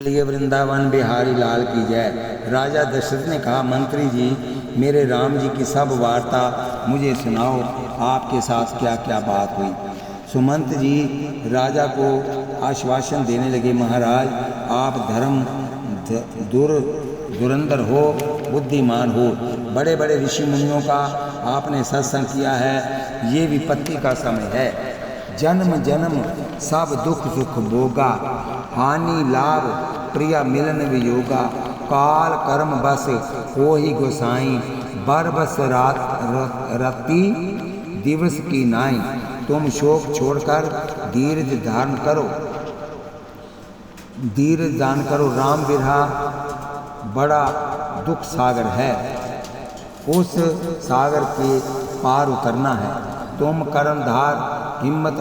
लिए वृंदावन बिहारी लाल की जय। राजा दशरथ ने कहा, मंत्री जी, मेरे राम जी की सब वार्ता मुझे सुनाओ, आपके साथ क्या क्या बात हुई। सुमंत जी राजा को आश्वासन देने लगे, महाराज आप धुरंधर हो, बुद्धिमान हो, बड़े बड़े ऋषि मुनियों का आपने सत्संग किया है। ये विपत्ति का समय है, जन्म जन्म सब दुख सुख भोगा, हानि लाभ प्रिया मिलन वियोगा, काल कर्म बस हो ही गोसाई, बर बस रात रति दिवस की नाई, तुम शोक छोड़कर धीरज धारण करो, धीरज दान करो। राम बिरहा बड़ा दुख सागर है, उस सागर के पार उतरना है। तुम कर्णधार हिम्मत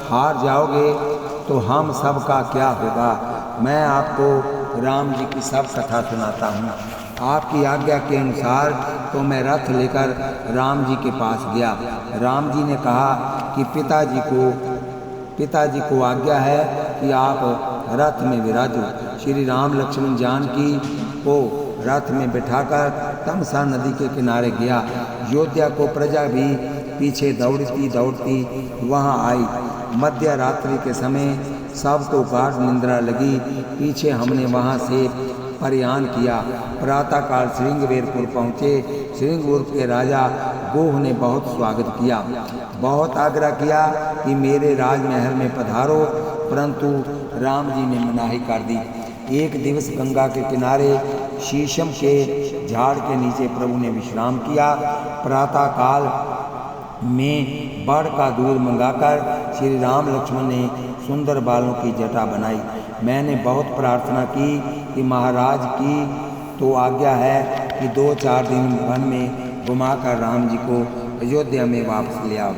हार जाओगे तो हम सब का क्या होगा। मैं आपको राम जी की सब कथा सुनाता हूँ। आपकी आज्ञा के अनुसार तो मैं रथ लेकर राम जी के पास गया। राम जी ने कहा कि पिताजी को आज्ञा है कि आप रथ में विराजो। श्री राम लक्ष्मण जानकी को रथ में बिठाकर तमसा नदी के किनारे गया। अयोध्या को प्रजा भी पीछे दौड़ती दौड़ती वहाँ आई। मध्य रात्रि के समय सबको गाढ़ निंद्रा लगी। पीछे हमने वहाँ से प्रयाण किया। प्रातःकाल श्रृंगवेरपुर पहुँचे। श्रृंगपुर के राजा गोह ने बहुत स्वागत किया, बहुत आग्रह किया कि मेरे राजमहल में पधारो, परंतु राम जी ने मनाही कर दी। एक दिवस गंगा के किनारे शीशम के झाड़ के नीचे प्रभु ने विश्राम किया। प्रातःकाल में बाढ़ का दूध मंगाकर श्री राम लक्ष्मण ने सुंदर बालों की जटा बनाई। मैंने बहुत प्रार्थना की कि महाराज की तो आज्ञा है कि 2-4 दिन वन में घुमाकर राम जी को अयोध्या में वापस ले आओ।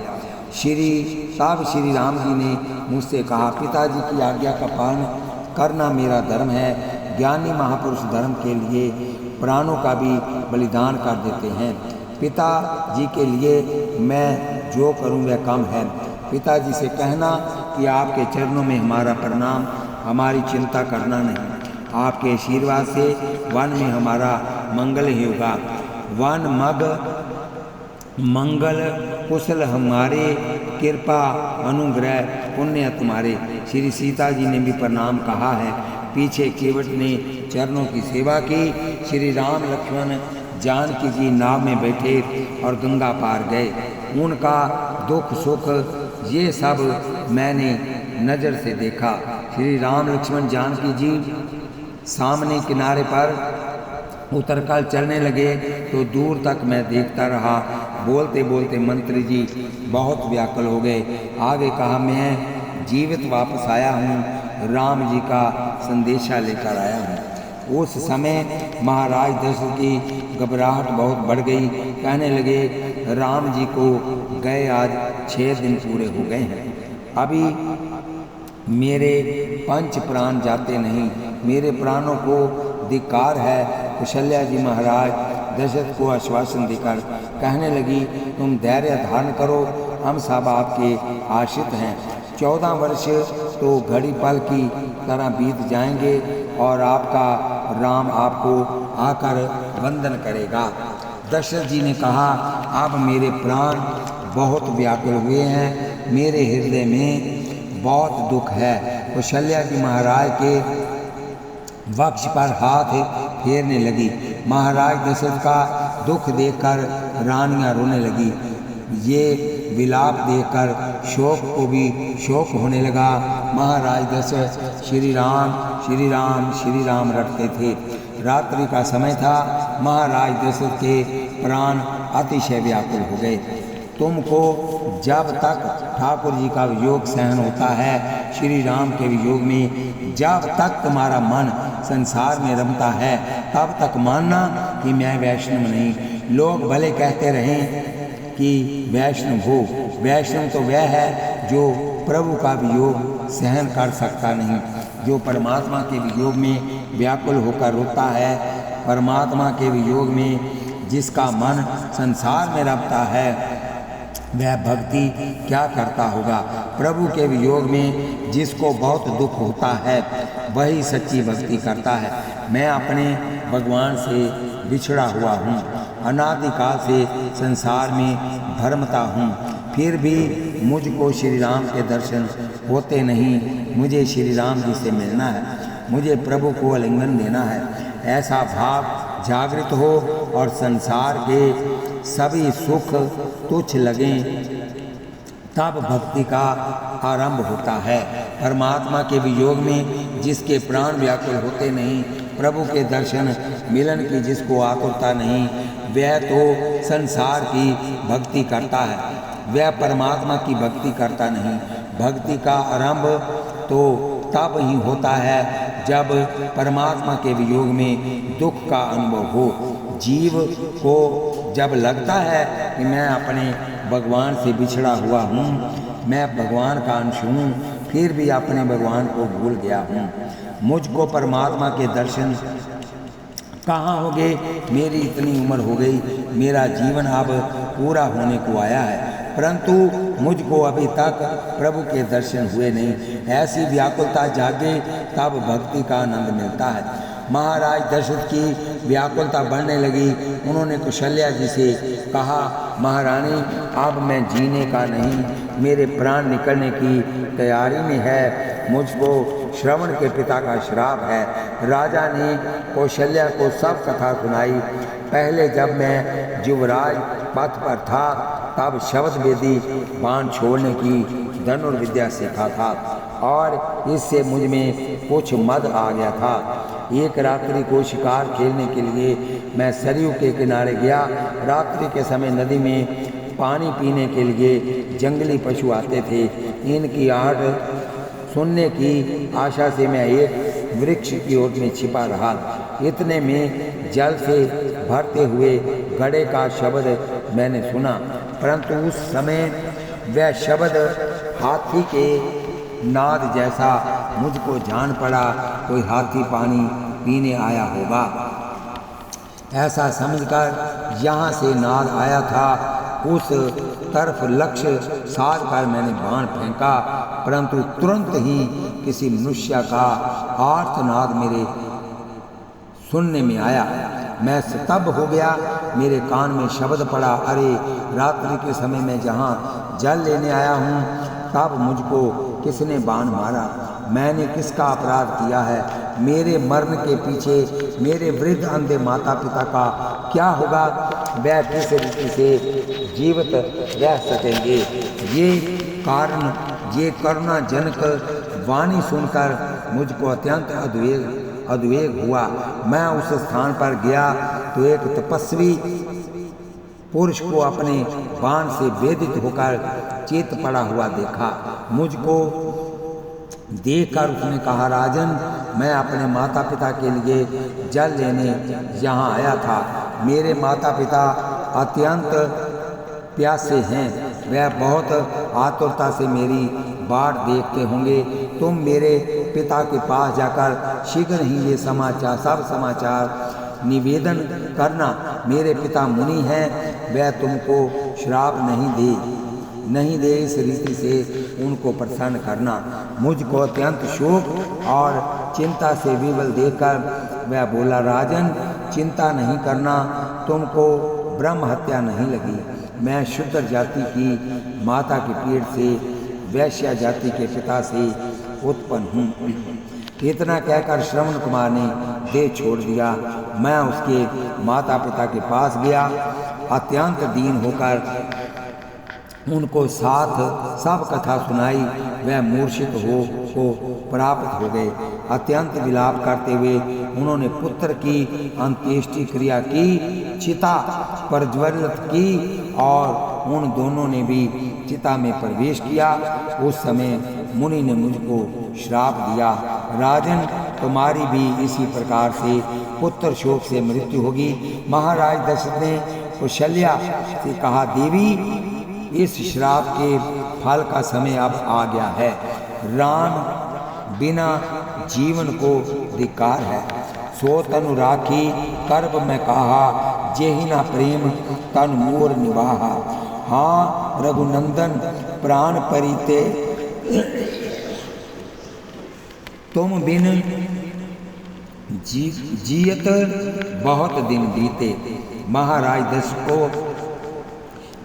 श्री राम जी ने मुझसे कहा, पिताजी की आज्ञा का पालन करना मेरा धर्म है। ज्ञानी महापुरुष धर्म के लिए प्राणों का भी बलिदान कर देते हैं। पिताजी के लिए मैं जो करूं वह कम है। पिताजी से कहना कि आपके चरणों में हमारा प्रणाम, हमारी चिंता करना नहीं। आपके आशीर्वाद से वन में हमारा मंगल ही होगा। वन मग मंगल कुशल हमारे, कृपा अनुग्रह पुण्य तुम्हारे। श्री सीता जी ने भी प्रणाम कहा है। पीछे केवट ने चरणों की सेवा की। श्री राम लक्ष्मण जानकी जी नाव में बैठे और गंगा पार गए। उनका दुख सुख ये सब मैंने नज़र से देखा। श्री राम लक्ष्मण जानकी जी सामने किनारे पर उतरकर चलने लगे तो दूर तक मैं देखता रहा। बोलते बोलते मंत्री जी बहुत व्याकुल हो गए। आगे कहा, मैं जीवित वापस आया हूँ, राम जी का संदेशा लेकर आया हूँ। उस समय महाराज दशरथ की घबराहट बहुत बढ़ गई। कहने लगे, राम जी को गए आज 6 दिन पूरे हो गए हैं, अभी मेरे पंच प्राण जाते नहीं, मेरे प्राणों को धिक्कार है। कौशल्या जी महाराज दशरथ को आश्वासन देकर कहने लगी, तुम धैर्य धारण करो, हम सब आपके आश्रित हैं। 14 वर्ष तो घड़ी पल की तरह बीत जाएंगे और आपका राम आपको आकर वंदन करेगा। दशरथ जी ने कहा, अब मेरे प्राण बहुत व्याकुल हुए हैं, मेरे हृदय में बहुत दुख है। कौशल्या जी महाराज के वक्ष पर हाथ फेरने लगी। महाराज दशरथ का दुख देखकर रानियां रोने लगी। ये विलाप देखकर शोक को भी शोक होने लगा। महाराज दशरथ श्री राम श्री राम श्री राम रटते थे। रात्रि का समय था। महाराज दशरथ के प्राण अतिशय व्याकुल हो गए। तुमको जब तक ठाकुर जी का वियोग सहन होता है, श्री राम के वियोग में जब तक तुम्हारा मन संसार में रमता है, तब तक मानना कि मैं वैष्णव नहीं। लोग भले कहते रहें कि वैष्णव हो, वैष्णव तो वह है जो प्रभु का वियोग सहन कर सकता नहीं, जो परमात्मा के वियोग में व्याकुल होकर रोता है। परमात्मा के वियोग में जिसका मन संसार में रमता है, वह भक्ति क्या करता होगा। प्रभु के वियोग में जिसको बहुत दुख होता है, वही सच्ची भक्ति करता है। मैं अपने भगवान से बिछड़ा हुआ हूँ, अनादिकाल से संसार में भरमता हूँ, फिर भी मुझको श्री राम के दर्शन होते नहीं। मुझे श्री राम जी से मिलना है, मुझे प्रभु को आलिंगन देना है। ऐसा भाव जागृत हो और संसार के सभी सुख तुच्छ लगें, तब भक्ति का आरंभ होता है। परमात्मा के वियोग में जिसके प्राण व्याकुल होते नहीं, प्रभु के दर्शन मिलन की जिसको आतुरता नहीं, वह तो संसार की भक्ति करता है, वह परमात्मा की भक्ति करता नहीं। भक्ति का आरंभ तो तब ही होता है जब परमात्मा के वियोग में दुख का अनुभव हो। जीव को जब लगता है कि मैं अपने भगवान से बिछड़ा हुआ हूँ, मैं भगवान का अंश हूँ, फिर भी अपने भगवान को भूल गया हूँ, मुझको परमात्मा के दर्शन कहाँ होंगे, मेरी इतनी उम्र हो गई, मेरा जीवन अब पूरा होने को आया है, परंतु मुझको अभी तक प्रभु के दर्शन हुए नहीं। ऐसी व्याकुलता जागे तब भक्ति का आनंद मिलता है। महाराज दशरथ की व्याकुलता बढ़ने लगी। उन्होंने कौशल्या जी से कहा, महारानी अब मैं जीने का नहीं, मेरे प्राण निकलने की तैयारी में है, मुझको श्रवण के पिता का श्राप है। राजा ने कौशल्या को सब कथा सुनाई। पहले जब मैं युवराज पथ पर था तब शब्द वेदी बाण छोड़ने की धनुर्विद्या सीखा था और इससे मुझ में कुछ मद आ गया था। एक रात्रि को शिकार खेलने के लिए मैं सरयू के किनारे गया। रात्रि के समय नदी में पानी पीने के लिए जंगली पशु आते थे। इनकी आहट सुनने की आशा से मैं एक वृक्ष की ओर में छिपा रहा। इतने में जल से भरते हुए घड़े का शब्द मैंने सुना, परंतु उस समय वह शब्द हाथी के नाद जैसा मुझको जान पड़ा। कोई हाथी पानी पीने आया होगा, ऐसा समझकर यहाँ से नाद आया था। उस तरफ लक्ष्य साध कर मैंने बाण फेंका, परंतु तुरंत ही किसी मनुष्य का आर्तनाद मेरे सुनने में आया। मैं स्तब्ध हो गया। मेरे कान में शब्द पड़ा, अरे रात्रि के समय मैं जहाँ जल लेने आया हूँ तब मुझको किसने बाण मारा? मैंने किसका अपराध किया है? मेरे मरण के पीछे मेरे वृद्ध अंधे माता पिता का क्या होगा? वह किस रीति से जीवित रह सकेंगे? ये करुणाजनक वाणी सुनकर मुझको अत्यंत उद्वेग हुआ। मैं उस स्थान पर गया तो एक तपस्वी पुरुष को अपने बाण से वेदित होकर चित पड़ा हुआ देखा। मुझको देखकर उसने कहा, राजन, मैं अपने माता पिता के लिए जल लेने यहाँ आया था। मेरे माता पिता अत्यंत प्यासे हैं, वह बहुत आतुरता से मेरी बाट देखते होंगे। तुम मेरे पिता के पास जाकर शीघ्र ही ये सब समाचार निवेदन करना। मेरे पिता मुनि हैं, वह तुमको श्राप नहीं दे, इस रीति से उनको प्रसन्न करना। मुझको अत्यंत शोक और चिंता से विवल देखकर वह बोला, राजन, चिंता नहीं करना, तुमको ब्रह्म हत्या नहीं लगी। मैं शूद्र जाति की माता की पीठ से वैश्या जाति के पिता से उत्पन्न हूँ। इतना कहकर श्रवण कुमार ने देह छोड़ दिया। मैं उसके माता पिता के पास गया। अत्यंत दीन होकर उनको साथ सब कथा सुनाई। वह मूर्छित को प्राप्त हो गए। अत्यंत विलाप करते हुए उन्होंने पुत्र की अंत्येष्टि क्रिया की, चिता प्रज्वलित की और उन दोनों ने भी चिता में प्रवेश किया। उस समय मुनि ने मुझको श्राप दिया, राजन, तुम्हारी भी इसी प्रकार से पुत्र शोक से मृत्यु होगी। महाराज दशरथ ने कौशल्या से कहा, देवी, इस श्राप के फल का समय अब आ गया है। राम बिना जीवन को धिक्कार है। सो तनु राखी कर्ब में कहा, जेहि ना प्रेम तन मोर निवाहा। हाँ रघुनंदन प्राण परिते तुम बिन जियत बहुत दिन बीते। महाराज दशरथ को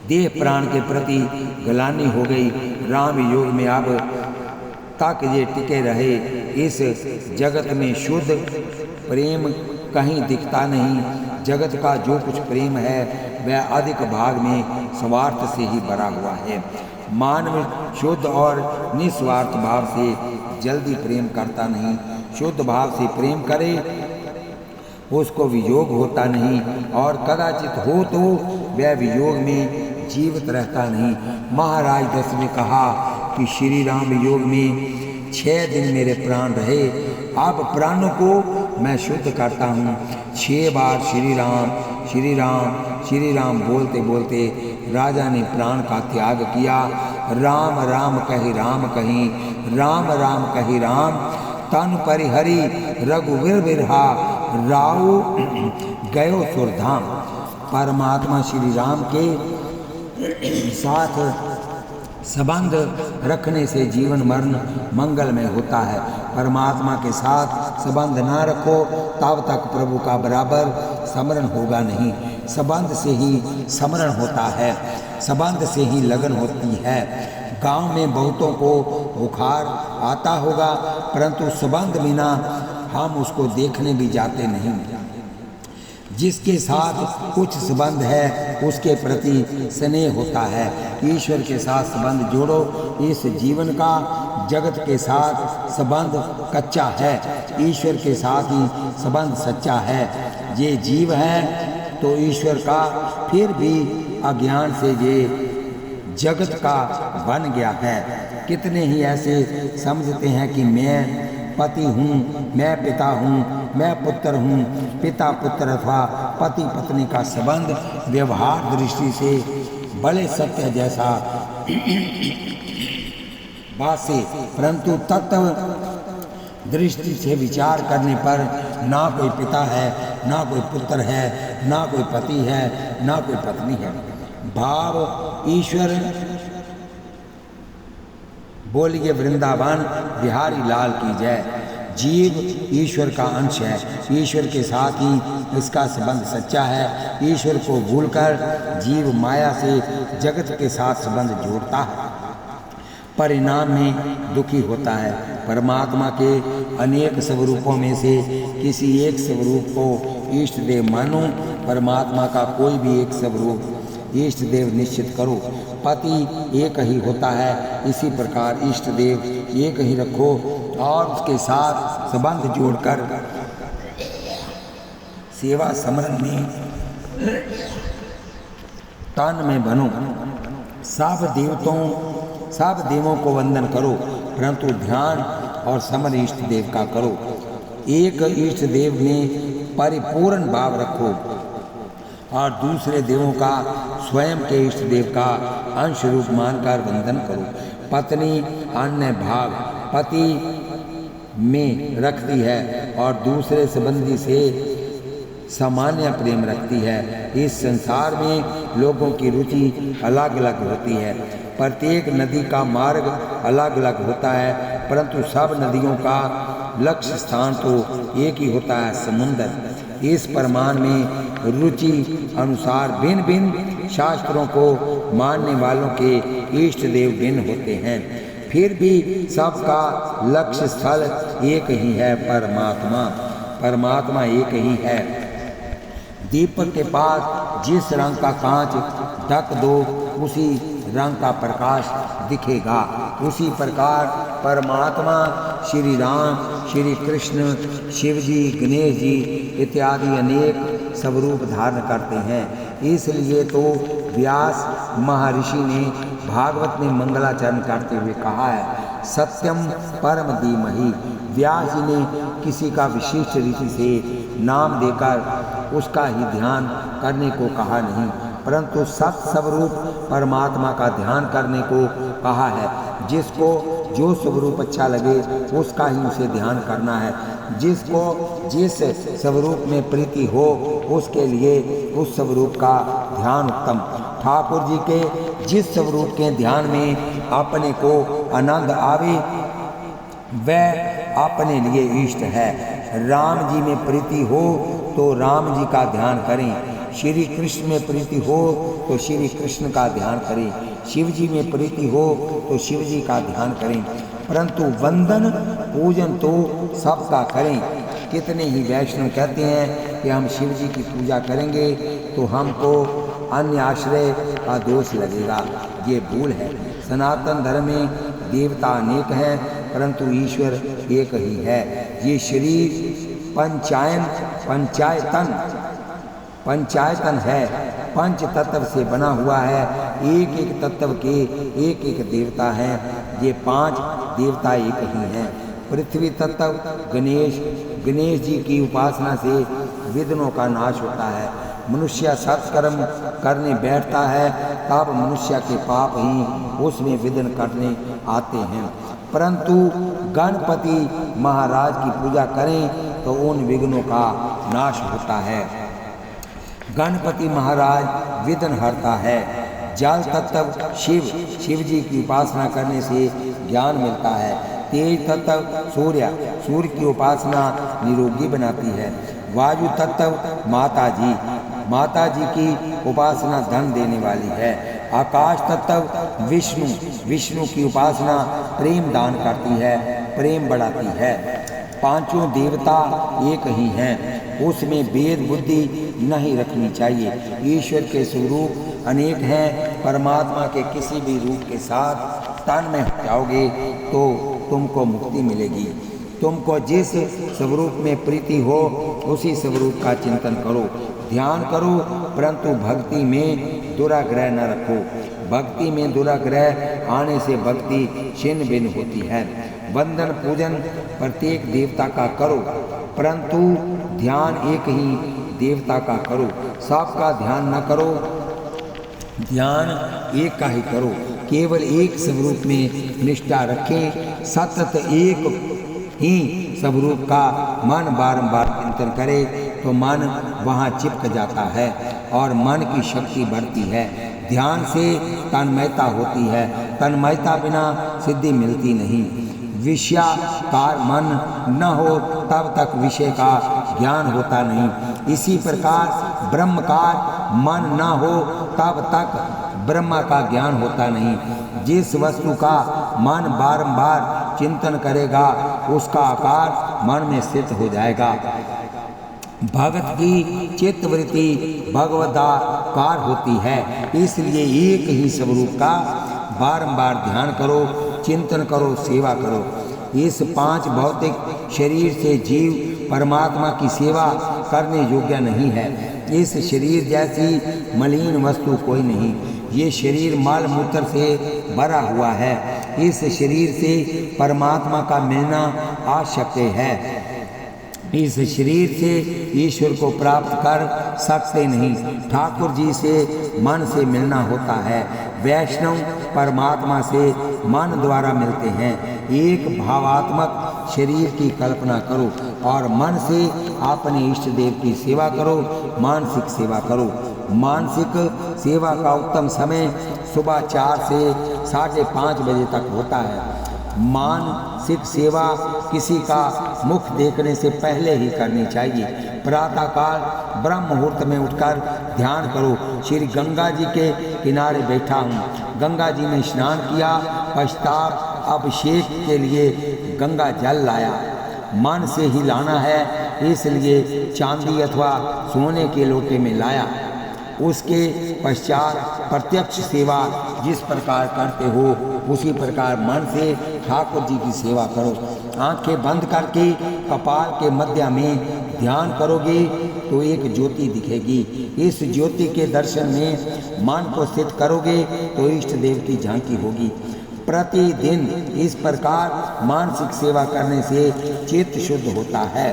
देह प्राण के प्रति गलानी हो गई। राम योग में अब तक ये टिके रहे। इस जगत में शुद्ध प्रेम कहीं दिखता नहीं। जगत का जो कुछ प्रेम है वह अधिक भाग में स्वार्थ से ही भरा हुआ है। मानव शुद्ध और निस्वार्थ भाव से जल्दी प्रेम करता नहीं। शुद्ध भाव से प्रेम करे उसको वियोग होता नहीं, और कदाचित हो तो वह वियोग में जीवित रहता नहीं। महाराज दशरथ ने कहा कि श्री राम योग में 6 दिन मेरे प्राण रहे। अब प्राणों को मैं शुद्ध करता हूँ। 6 बार श्री राम श्री राम श्री राम बोलते बोलते राजा ने प्राण का त्याग किया। राम राम कही राम कहीं, राम राम कही राम, तन परिहरि रघुवीर बिरहा, राव गयो सुरधाम। परमात्मा श्री राम के साथ संबंध रखने से जीवन मरण मंगलमय होता है। परमात्मा के साथ संबंध ना रखो तब तक प्रभु का बराबर स्मरण होगा नहीं। संबंध से ही स्मरण होता है, संबंध से ही लगन होती है। गांव में बहुतों को बुखार आता होगा, परंतु संबंध बिना हम उसको देखने भी जाते नहीं। जिसके साथ कुछ संबंध है उसके प्रति स्नेह होता है। ईश्वर के साथ संबंध जोड़ो। इस जीवन का जगत के साथ संबंध कच्चा है, ईश्वर के साथ ही संबंध सच्चा है। ये जीव है तो ईश्वर का, फिर भी अज्ञान से ये जगत का बन गया है। कितने ही ऐसे समझते हैं कि मैं पति हूँ, मैं पिता हूँ, मैं पुत्र हूँ। पिता पुत्र अथवा पति पत्नी का संबंध व्यवहार दृष्टि से बड़े सत्य जैसा बात से, परंतु तत्व दृष्टि से विचार करने पर ना कोई पिता है, ना कोई पुत्र है, ना कोई पति है, ना कोई पत्नी है। भाव ईश्वर बोलिए वृंदावन बिहारी लाल की जय। जीव ईश्वर का अंश है, ईश्वर के साथ ही इसका संबंध सच्चा है। ईश्वर को भूलकर जीव माया से जगत के साथ संबंध जोड़ता है, परिणाम में दुखी होता है। परमात्मा के अनेक स्वरूपों में से किसी एक स्वरूप को इष्ट देव मानो। परमात्मा का कोई भी एक स्वरूप इष्ट देव निश्चित करो। पति एक ही होता है, इसी प्रकार इष्ट देव एक ही रखो और उसके साथ संबंध जोड़कर सेवा समरण में तन में बनो। सब देवों को वंदन करो, परंतु ध्यान और समर इष्ट देव का करो। एक इष्ट देव में परिपूर्ण भाव रखो और दूसरे देवों का स्वयं के इष्ट देव का अंश रूप मानकर वंदन करो। पत्नी अन्य भाग पति में रखती है और दूसरे संबंधी से सामान्य प्रेम रखती है। इस संसार में लोगों की रुचि अलग अलग होती है। प्रत्येक नदी का मार्ग अलग अलग होता है, परंतु सब नदियों का लक्ष्य स्थान तो एक ही होता है, समुद्र। इस प्रमाण में रुचि अनुसार भिन्न भिन्न शास्त्रों को मानने वालों के इष्ट देव भिन्न होते हैं, फिर भी सबका लक्ष्य स्थल एक ही है, परमात्मा एक ही है। दीपक के पास जिस रंग का कांच ढक दो उसी रंग का प्रकाश दिखेगा। उसी प्रकार परमात्मा श्री राम, श्री कृष्ण, शिव जी, गणेश जी इत्यादि अनेक स्वरूप धारण करते हैं। इसलिए तो व्यास महर्षि ने भागवत में मंगलाचरण करते हुए कहा है, सत्यम परम धीमहि। व्यास जी ने किसी का विशिष्ट रीति से नाम देकर उसका ही ध्यान करने को कहा नहीं, परंतु सत स्वरूप परमात्मा का ध्यान करने को कहा है। जिसको जो स्वरूप अच्छा लगे उसका ही उसे ध्यान करना है। जिसको जिस स्वरूप में प्रीति हो उसके लिए उस स्वरूप का ध्यान उत्तम। ठाकुर जी के जिस स्वरूप के ध्यान में अपने को आनंद आवे वह अपने लिए इष्ट है। राम जी में प्रीति हो तो राम जी का ध्यान करें, श्री कृष्ण में प्रीति हो तो श्री कृष्ण का ध्यान करें, शिव जी में प्रीति हो तो शिव जी का ध्यान करें, परंतु वंदन पूजन तो सबका करें। कितने ही वैष्णव कहते हैं कि हम शिव जी की पूजा करेंगे तो हमको अन्य आश्रय का दोष लगेगा। ये भूल है। सनातन धर्म में देवता अनेक हैं परंतु ईश्वर एक ही है। ये शरीर पंचायतन है, पंच तत्व से बना हुआ है। एक एक तत्व के एक एक देवता हैं। ये 5 देवता एक ही हैं। पृथ्वी तत्व गणेश जी की उपासना से विघ्नों का नाश होता है। मनुष्य सत्कर्म करने बैठता है तब मनुष्य के पाप ही उसमें विघ्न करने आते हैं, परंतु गणपति महाराज की पूजा करें तो उन विघ्नों का नाश होता है। गणपति महाराज विघ्न हरता है। जल तत्व शिव जी की उपासना करने से ज्ञान मिलता है। तेज तत्व सूर्य की उपासना निरोगी बनाती है। वायु तत्व माता जी की उपासना धन देने वाली है। आकाश तत्व विष्णु की उपासना प्रेम दान करती है, प्रेम बढ़ाती है। 5 देवता एक ही हैं, उसमें भेद बुद्धि नहीं रखनी चाहिए। ईश्वर के स्वरूप अनेक हैं। परमात्मा के किसी भी रूप के साथ तन में हो जाओगे तो तुमको मुक्ति मिलेगी। तुमको जिस स्वरूप में प्रीति हो उसी स्वरूप का चिंतन करो, ध्यान करो, परंतु भक्ति में दुराग्रह न रखो। भक्ति में दुराग्रह आने से भक्ति छिन्न भिन्न होती है। वंदन पूजन प्रत्येक देवता का करो, परंतु ध्यान एक ही देवता का करो। सबका ध्यान न करो, ध्यान एक का ही करो। केवल एक स्वरूप में निष्ठा रखें। सतत एक ही स्वरूप का मन बारंबार चिंतन करे तो मन वहाँ चिपक जाता है और मन की शक्ति बढ़ती है। ध्यान से तन्मयता होती है, तन्मयता बिना सिद्धि मिलती नहीं। विषयाकार मन न हो तब तक विषय का ज्ञान होता नहीं। इसी प्रकार ब्रह्मकार मन न हो तब तक ब्रह्म का ज्ञान होता नहीं। जिस वस्तु का मन बारंबार चिंतन करेगा उसका आकार मन में स्थित हो जाएगा। भगत की चित्तवृत्ति भगवदाकार होती है, इसलिए एक ही स्वरूप का बारंबार ध्यान करो, चिंतन करो, सेवा करो। इस 5 भौतिक शरीर से जीव परमात्मा की सेवा करने योग्य नहीं है। इस शरीर जैसी मलिन वस्तु कोई नहीं। ये शरीर मल मूत्र से भरा हुआ है। इस शरीर से परमात्मा का मिलना अशक्य है। इस शरीर से ईश्वर को प्राप्त कर सकते नहीं। ठाकुर जी से मन से मिलना होता है। वैष्णव परमात्मा से मन द्वारा मिलते हैं। एक भावात्मक शरीर की कल्पना करो और मन से अपने इष्ट देव की सेवा करो, मानसिक सेवा करो। मानसिक सेवा का उत्तम समय सुबह 4 से 5:30 बजे तक होता है। मानसिक सेवा किसी का मुख देखने से पहले ही करनी चाहिए। प्रातःकाल ब्रह्म मुहूर्त में उठकर ध्यान करो। श्री गंगा जी के किनारे बैठा हूँ, गंगा जी में स्नान किया, पश्चात अभिषेक के लिए गंगा जल लाया। मन से ही लाना है, इसलिए चांदी अथवा सोने के लोटे में लाया। उसके पश्चात प्रत्यक्ष सेवा जिस प्रकार करते हो उसी प्रकार मन से ठाकुर जी की सेवा करो। आंखें बंद करके कपाल के मध्य में ध्यान करोगे तो एक ज्योति दिखेगी। इस ज्योति के दर्शन में मन को स्थित करोगे तो इष्ट देव की झांकी होगी। प्रतिदिन इस प्रकार मानसिक सेवा करने से चित्त शुद्ध होता है।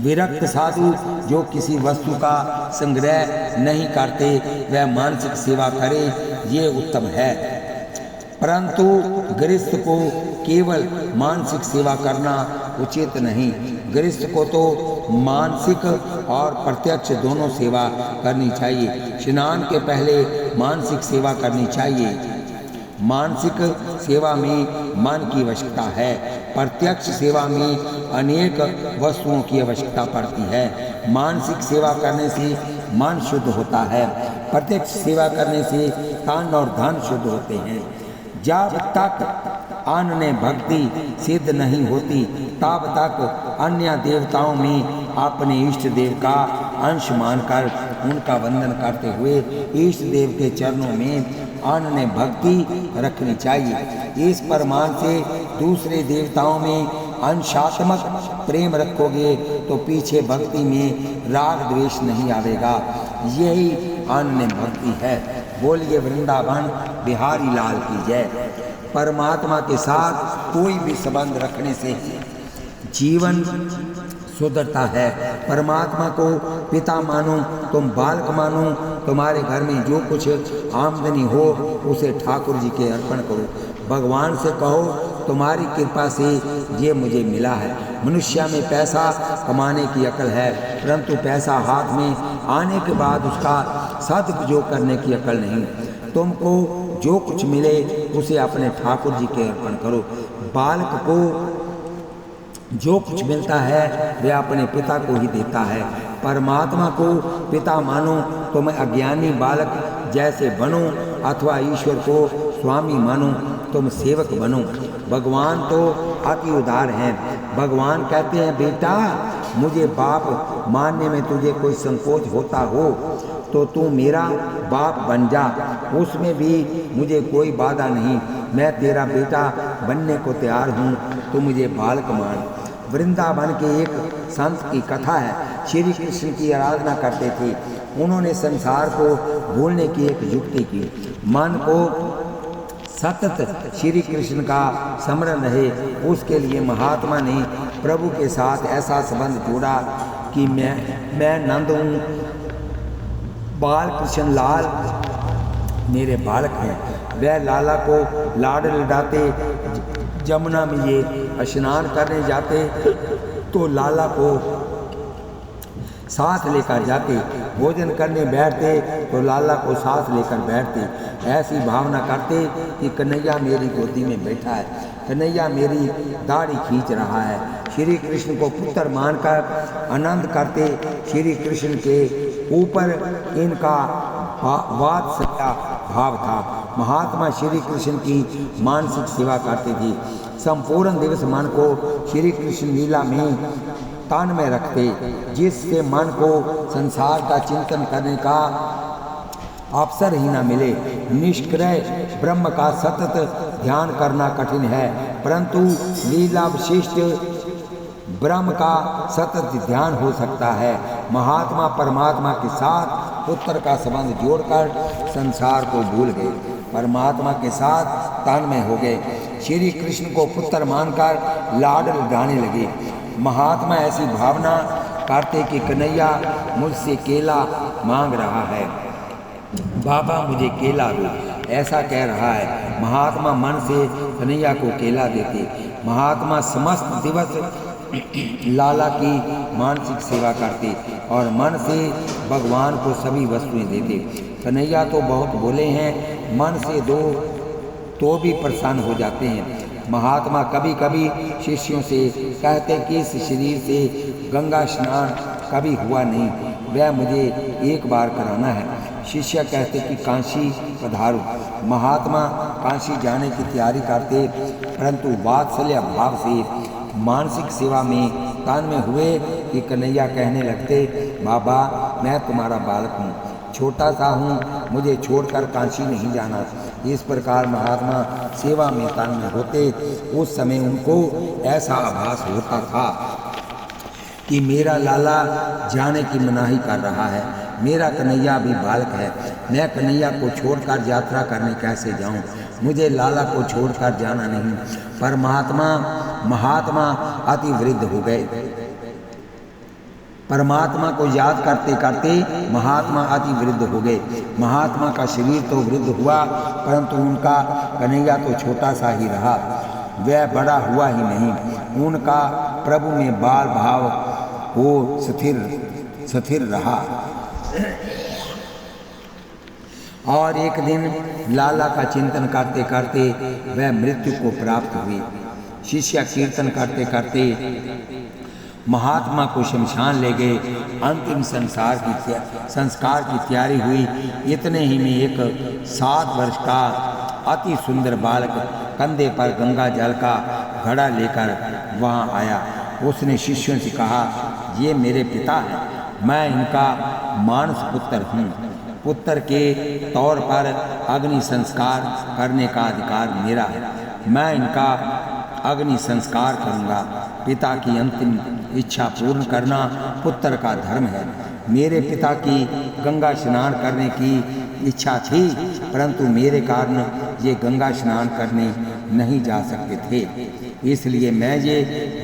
विरक्त साधु जो किसी वस्तु का संग्रह नहीं करते वह मानसिक सेवा करे, ये उत्तम है। परंतु गृहस्थ को केवल मानसिक सेवा करना उचित नहीं। गृहस्थ को तो मानसिक और प्रत्यक्ष दोनों सेवा करनी चाहिए। स्नान के पहले मानसिक सेवा करनी चाहिए। मानसिक सेवा में मन की आवश्यकता है। प्रत्यक्ष सेवा में अनेक वस्तुओं की आवश्यकता पड़ती है। मानसिक सेवा करने से मन शुद्ध होता है, प्रत्यक्ष सेवा करने से तन और धन शुद्ध होते हैं। जब तक अन्य भक्ति सिद्ध नहीं होती तब तक अन्य देवताओं में अपने इष्ट देव का अंश मानकर उनका वंदन करते हुए इष्ट देव के चरणों में अन्य भक्ति रखनी चाहिए। इस प्रमाण से दूसरे देवताओं में अंशात्मक प्रेम रखोगे तो पीछे भक्ति में राग द्वेष नहीं आवेगा। यही अन्य भक्ति है। बोलिए वृंदावन बिहारी लाल की जय। परमात्मा के साथ कोई भी संबंध रखने से जीवन सुधरता है। परमात्मा को पिता मानो, तुम बालक मानो, तुम्हारे घर में जो कुछ आमदनी हो उसे ठाकुर जी के अर्पण करो। भगवान से कहो तुम्हारी कृपा से ये मुझे मिला है। मनुष्य में पैसा कमाने की अकल है, परंतु पैसा हाथ में आने के बाद उसका सदुपयोग करने की अकल नहीं। तुमको जो कुछ मिले उसे अपने ठाकुर जी के अर्पण करो। बालक को जो कुछ मिलता है वह अपने पिता को ही देता है। परमात्मा को पिता मानो, तुम अज्ञानी बालक जैसे बनो, अथवा ईश्वर को स्वामी मानो, तुम सेवक बनो। भगवान तो अति उदार हैं। भगवान कहते हैं बेटा मुझे बाप मानने में तुझे कोई संकोच होता हो तो तू मेरा बाप बन जा, उसमें भी मुझे कोई बाधा नहीं। मैं तेरा बेटा बनने को तैयार हूँ, तू मुझे बालक मान। वृंदावन के एक संत की कथा है। श्री कृष्ण की आराधना करते थे। उन्होंने संसार को भूलने की एक युक्ति की। मन को सतत श्री कृष्ण का स्मरण रहे, उसके लिए महात्मा ने प्रभु के साथ ऐसा संबंध जोड़ा कि मैं नंद हूँ, बाल कृष्ण लाल मेरे बालक हैं। वह लाला को लाड लडाते, जमुना में ये स्नान करने जाते तो लाला को साथ लेकर जाते, भोजन करने बैठते तो लाला को साथ लेकर बैठते। ऐसी भावना करते कि कन्हैया मेरी गोदी में बैठा है, कन्हैया मेरी दाढ़ी खींच रहा है। श्री कृष्ण को पुत्र मानकर आनंद करते। श्री कृष्ण के ऊपर इनका वात्सल्य भाव था। महात्मा श्री कृष्ण की मानसिक सेवा करते थे। संपूर्ण दिवस मन को श्री कृष्ण लीला में तान में रखते, जिससे मन को संसार का चिंतन करने का अवसर ही न मिले। निष्क्रय ब्रह्म का सतत ध्यान करना कठिन है, परंतु लीला विशिष्ट ब्रह्म का सतत ध्यान हो सकता है। महात्मा परमात्मा के साथ पुत्र का संबंध जोड़कर संसार को भूल गए, परमात्मा के साथ तन्मय हो गए। श्री कृष्ण को पुत्र मानकर लाड लडाने लगे। महात्मा ऐसी भावना करते कि कन्हैया मुझसे केला मांग रहा है, बाबा मुझे केला दो, ऐसा कह रहा है। महात्मा मन से कन्हैया को केला देते। महात्मा समस्त दिवस लाला की मानसिक सेवा करते और मन से भगवान को सभी वस्तुएं देते। कन्हैया तो बहुत बोले हैं, मन से दो तो भी प्रसन्न हो जाते हैं। महात्मा कभी कभी शिष्यों से कहते कि इस शरीर से गंगा स्नान कभी हुआ नहीं, वह मुझे एक बार कराना है। शिष्य कहते कि काशी पधारो। महात्मा काशी जाने की तैयारी करते, परंतु वात्सल्य भाव से मानसिक सेवा में तन्मय हुए कि कन्हैया कहने लगते, बाबा मैं तुम्हारा बालक हूँ, छोटा सा हूँ, मुझे छोड़कर काशी नहीं जाना। इस प्रकार महात्मा सेवा में तन्मय होते। उस समय उनको ऐसा आभास होता था कि मेरा लाला जाने की मनाही कर रहा है, मेरा कन्हैया भी बालक है, मैं कन्हैया को छोड़कर यात्रा करने कैसे जाऊं, मुझे लाला को छोड़कर जाना नहीं। पर महात्मा अति वृद्ध हो गए। परमात्मा को याद करते करते महात्मा अति वृद्ध हो गए। महात्मा का शरीर तो वृद्ध हुआ, परंतु उनका कन्हैया तो छोटा सा ही रहा, वह बड़ा हुआ ही नहीं। उनका प्रभु में बाल भाव वो स्थिर रहा। और एक दिन लाला का चिंतन करते करते वह मृत्यु को प्राप्त हुई। शिष्य कीर्तन करते करते महात्मा को शमशान ले गए। अंतिम संस्कार की तैयारी हुई। इतने ही में एक 7 वर्ष का अति सुंदर बालक कंधे पर गंगा जल का घड़ा लेकर वहां आया। उसने शिष्यों से कहा, ये मेरे पिता हैं, मैं इनका मानस पुत्र हूँ। पुत्र के तौर पर अग्नि संस्कार करने का अधिकार मेरा है। मैं इनका अग्नि संस्कार करूँगा। पिता की अंतिम इच्छा पूर्ण करना पुत्र का धर्म है। मेरे पिता की गंगा स्नान करने की इच्छा थी, परंतु मेरे कारण ये गंगा स्नान करने नहीं जा सकते थे, इसलिए मैं ये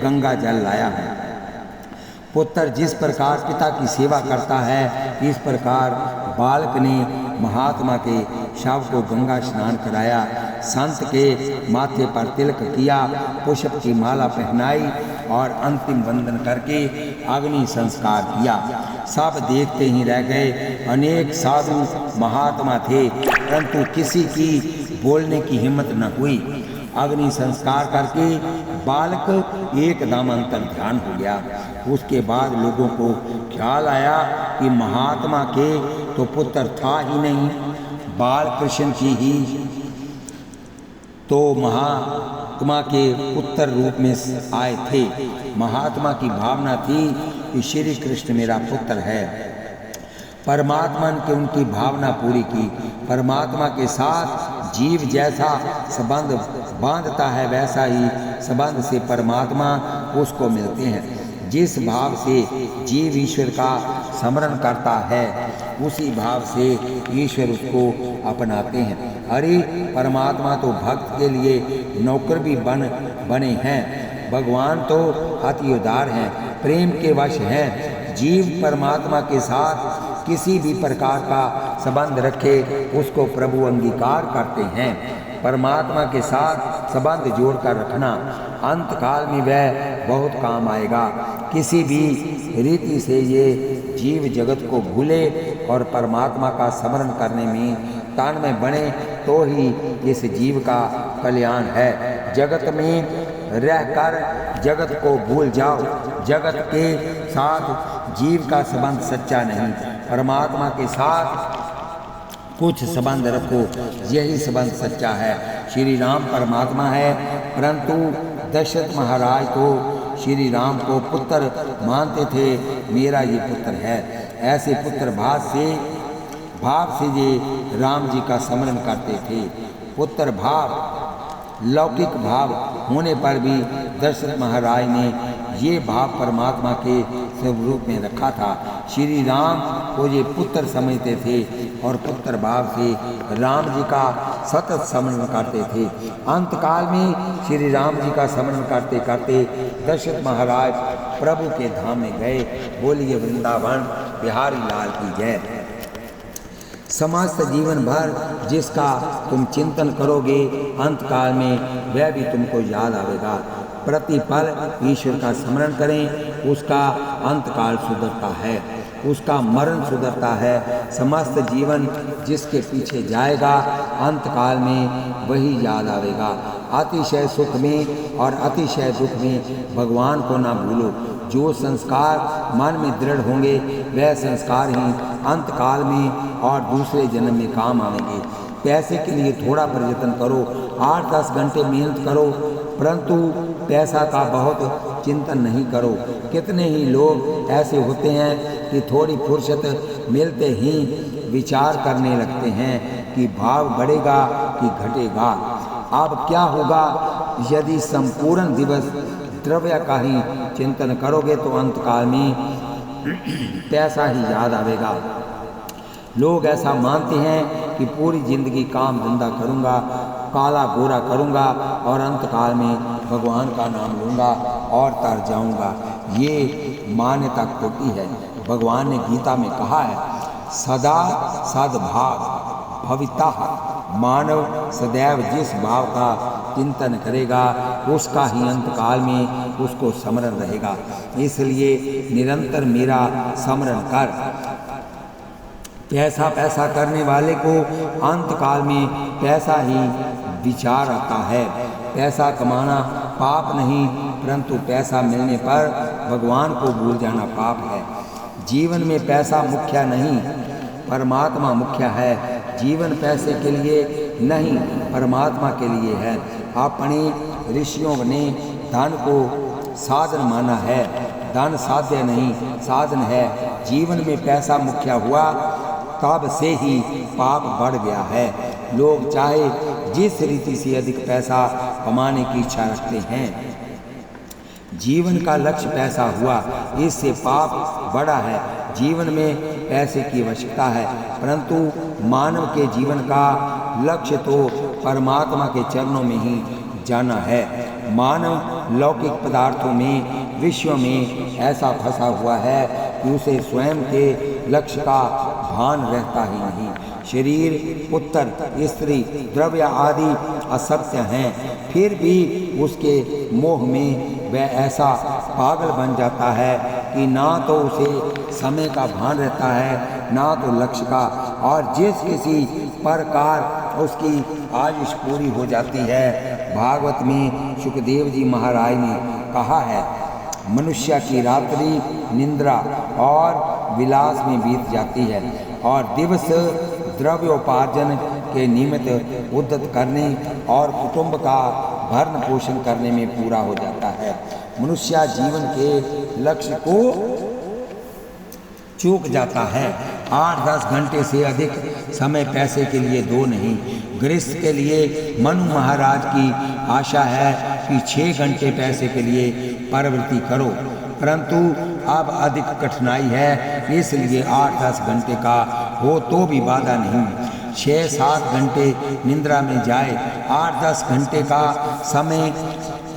गंगा जल लाया हूँ। पुत्र जिस प्रकार पिता की सेवा करता है, इस प्रकार बालक ने महात्मा के शव को गंगा स्नान कराया। संत के माथे पर तिलक किया, पुष्प की माला पहनाई और अंतिम वंदन करके अग्नि संस्कार किया। सब देखते ही रह गए। अनेक साधु महात्मा थे, परंतु किसी की बोलने की हिम्मत न हुई। अग्नि संस्कार करके बालक एकदम अंतर ध्यान हो गया। उसके बाद लोगों को ख्याल आया कि महात्मा के तो पुत्र था ही नहीं, बाल कृष्ण की ही तो महात्मा के पुत्र रूप में आए थे। महात्मा की भावना थी कि श्री कृष्ण मेरा पुत्र है। परमात्मा ने उनकी भावना पूरी की। परमात्मा के साथ जीव जैसा संबंध बांधता है, वैसा ही संबंध से परमात्मा उसको मिलते हैं। जिस भाव से जीव ईश्वर का स्मरण करता है, उसी भाव से ईश्वर उसको अपनाते हैं। अरे परमात्मा तो भक्त के लिए नौकर भी बने हैं। भगवान तो अति उदार हैं, प्रेम के वश हैं। जीव परमात्मा के साथ किसी भी प्रकार का संबंध रखे, उसको प्रभु अंगीकार करते हैं। परमात्मा के साथ संबंध जोड़कर रखना अंत काल में वह बहुत काम आएगा। किसी भी रीति से ये जीव जगत को भूले और परमात्मा का स्मरण करने में तान में बने, तो ही इस जीव का कल्याण है। जगत में रहकर जगत को भूल जाओ। जगत के साथ जीव का संबंध सच्चा नहीं, परमात्मा के साथ कुछ संबंध रखो, यही संबंध सच्चा है। श्री राम परमात्मा है, परंतु दशरथ महाराज तो श्री राम को पुत्र मानते थे। मेरा ये पुत्र है, ऐसे पुत्र भाव से ये राम जी का स्मरण करते थे। पुत्र भाव लौकिक भाव होने पर भी दशरथ महाराज ने ये भाव परमात्मा के स्वरूप में रखा था। श्री राम को ये पुत्र समझते थे और पुत्र भाव से राम जी का सतत स्मरण करते थे। अंतकाल में श्री राम जी का स्मरण करते करते दशरथ महाराज प्रभु के धाम में गए। बोलिए वृंदावन बिहारी लाल की जय। समस्त जीवन भर जिसका तुम चिंतन करोगे, अंतकाल में वह भी तुमको याद आवेगा। प्रतिपल ईश्वर का स्मरण करें, उसका अंतकाल सुधरता है, उसका मरण सुधरता है। समस्त जीवन जिसके पीछे जाएगा, अंतकाल में वही याद आवेगा। अतिशय सुख में और अतिशय दुख में भगवान को ना भूलो। जो संस्कार मन में दृढ़ होंगे, वह संस्कार ही अंतकाल में और दूसरे जन्म में काम आएंगे। पैसे के लिए थोड़ा प्रयत्न करो, 8-10 घंटे मेहनत करो, परंतु पैसा का बहुत चिंतन नहीं करो। कितने ही लोग ऐसे होते हैं कि थोड़ी फुर्सत मिलते ही विचार करने लगते हैं कि भाव बढ़ेगा कि घटेगा। अब क्या होगा यदि संपूर्ण दिवस द्रव्य का ही चिंतन करोगे, तो अंतकाल में पैसा ही याद आवेगा। लोग ऐसा मानते हैं कि पूरी जिंदगी काम धंधा करूँगा, काला गोरा करूँगा और अंतकाल में भगवान का नाम लूँगा और तर जाऊँगा। ये मान्यता खोटी है। भगवान ने गीता में कहा है, सदा सद्भाव भविता। मानव सदैव जिस भाव का चिंतन करेगा, उसका ही अंतकाल में उसको स्मरण रहेगा। इसलिए निरंतर मेरा स्मरण कर। पैसा करने वाले को अंतकाल में पैसा ही विचार आता है। पैसा कमाना पाप नहीं, परंतु पैसा मिलने पर भगवान को भूल जाना पाप है। जीवन में पैसा मुख्य नहीं, परमात्मा मुख्य है। जीवन पैसे के लिए नहीं, परमात्मा के लिए है। अपने ऋषियों ने धन को साधन माना है, धन साध्य नहीं, साधन है। जीवन में पैसा मुख्य हुआ तब से ही पाप बढ़ गया है। लोग चाहे जिस रीति से अधिक पैसा कमाने की इच्छा रखते हैं, जीवन का लक्ष्य पैसा हुआ, इससे पाप बढ़ा है। जीवन में पैसे की आवश्यकता है, परंतु मानव के जीवन का लक्ष्य तो परमात्मा के चरणों में ही जाना है। मानव लौकिक पदार्थों में, विश्व में ऐसा फंसा हुआ है कि उसे स्वयं के लक्ष्य का भान रहता ही नहीं। शरीर, पुत्र, स्त्री, द्रव्य आदि असत्य हैं, फिर भी उसके मोह में वह ऐसा पागल बन जाता है कि ना तो उसे समय का भान रहता है, ना तो लक्ष्य का। और जिस किसी प्रकार उसकी आयुष पूरी हो जाती है, भागवत में सुखदेव जी महाराज ने कहा है, मनुष्य की रात्रि निद्रा और विलास में बीत जाती है और दिवस द्रव्योपार्जन के निमित्त उद्यत करने और कुटुंब का भरण पोषण करने में पूरा हो जाता है। मनुष्य जीवन के लक्ष्य को चूक जाता है। 8-10 घंटे से अधिक समय पैसे के लिए दो नहीं। गृहस्थ के लिए मनु महाराज की आशा है कि 6 घंटे पैसे के लिए प्रवृत्ति करो, परंतु अब अधिक कठिनाई है, इसलिए 8-10 घंटे का हो तो भी बाधा नहीं। 6-7 घंटे निद्रा में जाए, 8-10 घंटे का समय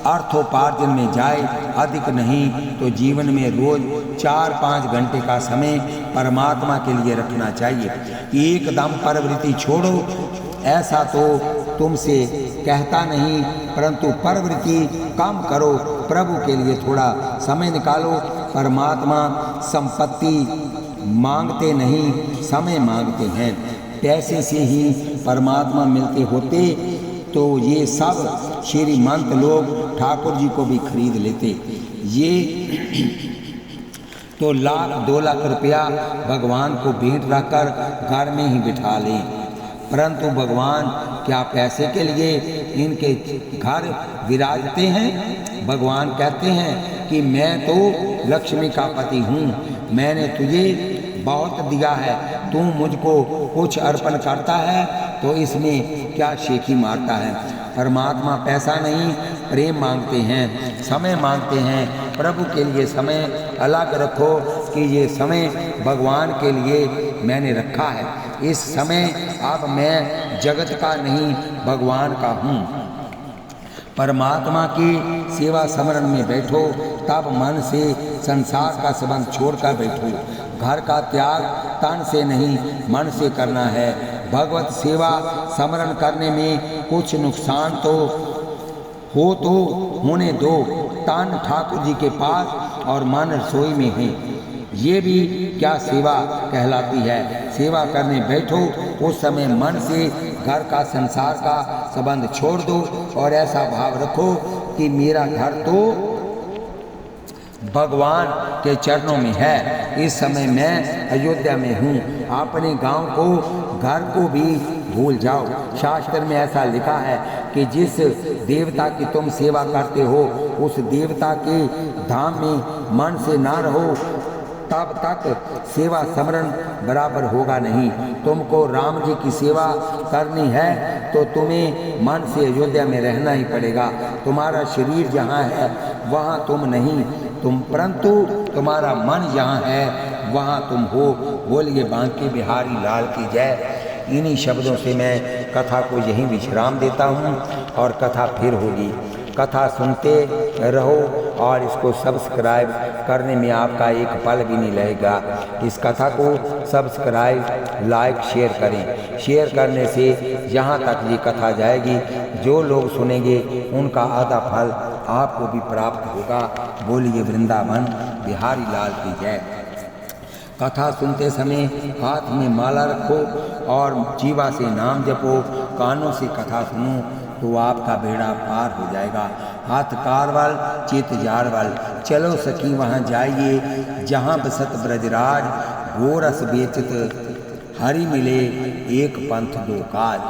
अर्थोपार्जन में जाए, अधिक नहीं तो जीवन में रोज 4-5 घंटे का समय परमात्मा के लिए रखना चाहिए। एकदम प्रवृत्ति छोड़ो ऐसा तो तुमसे कहता नहीं, परंतु प्रवृत्ति कम करो, प्रभु के लिए थोड़ा समय निकालो। परमात्मा संपत्ति मांगते नहीं, समय मांगते हैं। पैसे से ही परमात्मा मिलते होते तो ये सब श्रीमंत लोग ठाकुर जी को भी खरीद लेते। ये तो 1-2 लाख रुपया भगवान को भेंट रखकर घर में ही बिठा लें, परंतु भगवान क्या पैसे के लिए इनके घर विराजते हैं? भगवान कहते हैं कि मैं तो लक्ष्मी का पति हूँ, मैंने तुझे बहुत दिया है, तू मुझको कुछ अर्पण करता है तो इसमें क्या शेखी मारता है। परमात्मा पैसा नहीं, प्रेम मांगते हैं, समय मांगते हैं। प्रभु के लिए समय अलग रखो कि ये समय भगवान के लिए मैंने रखा है। इस समय अब मैं जगत का नहीं, भगवान का हूँ। परमात्मा की सेवा स्मरण में बैठो, तब मन से संसार का संबंध छोड़कर बैठो। घर का त्याग तन से नहीं, मन से करना है। भगवत सेवा स्मरण करने में कुछ नुकसान तो होने दो। तन ठाकुर जी के पास और मन रसोई में है, ये भी क्या सेवा कहलाती है। सेवा करने बैठो उस समय मन से घर का, संसार का संबंध छोड़ दो और ऐसा भाव रखो कि मेरा घर तो भगवान के चरणों में है। इस समय मैं अयोध्या में हूँ। अपने गांव को, घर को भी भूल जाओ। शास्त्र में ऐसा लिखा है कि जिस देवता की तुम सेवा करते हो उस देवता के धाम में मन से ना रहो, तब तक सेवा स्मरण बराबर होगा नहीं। तुमको राम जी की सेवा करनी है तो तुम्हें मन से अयोध्या में रहना ही पड़ेगा। तुम्हारा शरीर जहाँ है वहाँ तुम नहीं, परंतु तुम्हारा मन जहाँ है वहाँ तुम हो। बोलिए बांके बिहारी लाल की जय। इन्हीं शब्दों से मैं कथा को यहीं विश्राम देता हूँ और कथा फिर होगी। कथा सुनते रहो और इसको सब्सक्राइब करने में आपका एक पल भी नहीं लगेगा। इस कथा को सब्सक्राइब, लाइक, शेयर करें। शेयर करने से यहाँ तक ये कथा जाएगी, जो लोग सुनेंगे उनका आधा फल आपको भी प्राप्त होगा। बोलिए वृंदावन बिहारी लाल की जय। कथा सुनते समय हाथ में माला रखो और जीवा से नाम जपो, कानों से कथा सुनो। तो आपका बेड़ा पार हो जाएगा। हाथ कारवाल चित जाड़वाल, चलो सखी वहाँ जाइए जहाँ बसत ब्रजराज, गोरस बेचत हरि मिले एक पंथ दो काज।